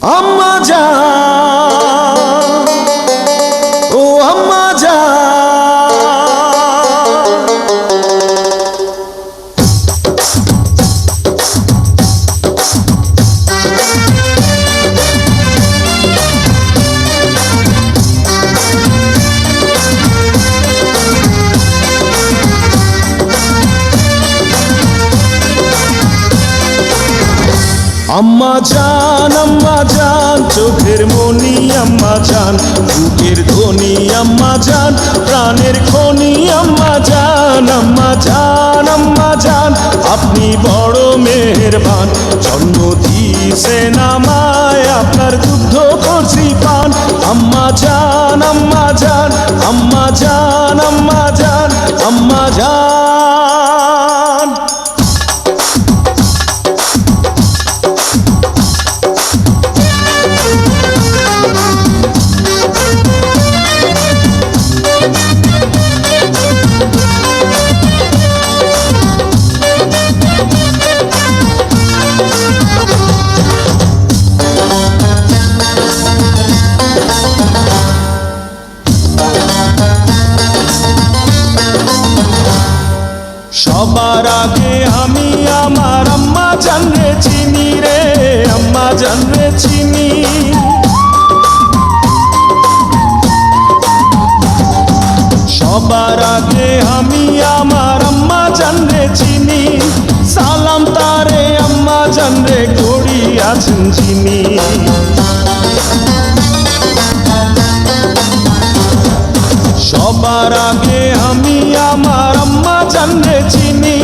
আম্মা জান, ও আম্মা জান, আম্মা জান, চোখের মনি আম্মা জান, বুকের ধ্বনি আম্মা জান, প্রাণের খনি আম্মা জান, আম্মা জান, আম্মা জান, আপনি বড় মেহেরবান, জন্ম দিয়েছেন আমায়, আপনার দুগ্ধ করছি পান। আম্মা জান, আম্মা জান, আম্মা জান, আম্মা জান, আম্মা জান। সবার আগে আমি আমার আম্মা জানরে চিনি রে, আম্মা জানরে চিনি। সবার আগে আমি আমার আম্মা জানরে চিনি, সালাম তারে আম্মা জানরে করি আছেন যিনি। সবার আগে আমি আমার আম্মা জানরে চিনি,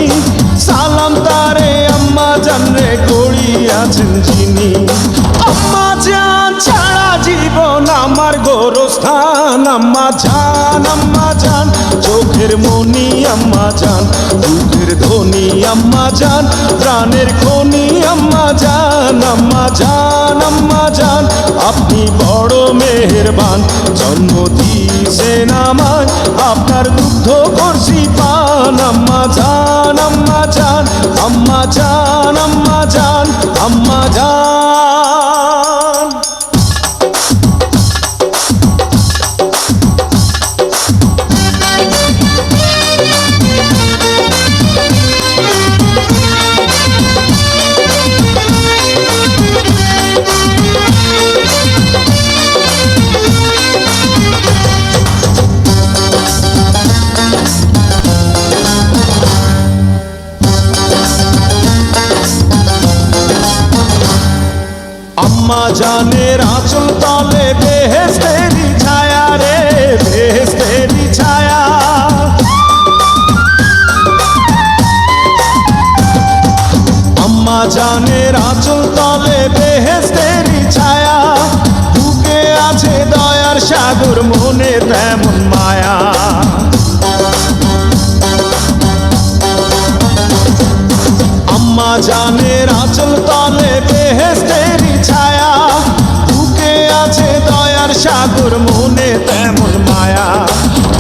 সালাম তারে আম্মা জানরে করি আছেন যিনি। আম্মা জান ছাড়া জীবন আমার গোরস্থান, আম্মা জান, আম্মা জান, চোখের মনি আম্মা জান, বুকের ধ্বনি আম্মা জান, প্রাণের খনি আম্মা জান, আম্মা জান, আম্মা জান, আপনি বড় মেহেরবান, জন্ম দিয়েছেন আমায়, আপনার দুগ্ধ করছি পান। আম্মা জান, আম্মা জান, আম্মা জান, আম্মা জান, আম্মা জান। আম্মা জানের আঁচল তলে বেহেশতেরি ছায়া রে, বেহেশতেরি ছায়া। আম্মা জানের আঁচল তলে বেহেশতেরি ছায়া, বুকে আছে দয়ার সাগর, মনে তেমন মায়া। আম্মা জানের আঁচল তলে বেহেশতেরি ছায়া, বুকে আছে দয়ার সাগর, মনে তেমন মায়া।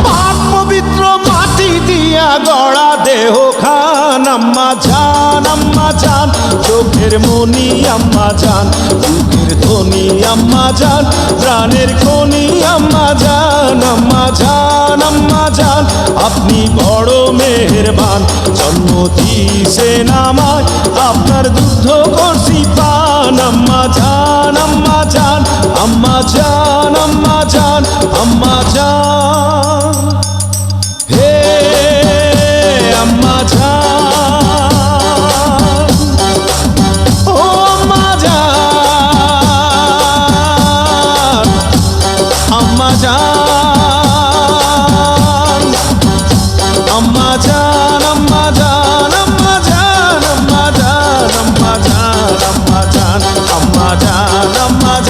পাক পবিত্র মাটি দিয়া গড়া দেহ খান, আম্মা জান, আম্মা জান, চোখের মনি আম্মা জান, বুকের ধ্বনি আম্মা জান, প্রাণের খনি আম্মা জান, আম্মা জান, আম্মা জান, আপনি বড় মেহেরবান, জন্ম দিয়েছেন আমায়, আপনার দুগ্ধ করছি পান। আম্মা জান, আম্মা জান, আম্মা জান, আম্মা জান, আম্মা জান, হে আম্মা জান, ও আম্মা জান, আম্মা জান, আম্মা জান, আম্মা জান।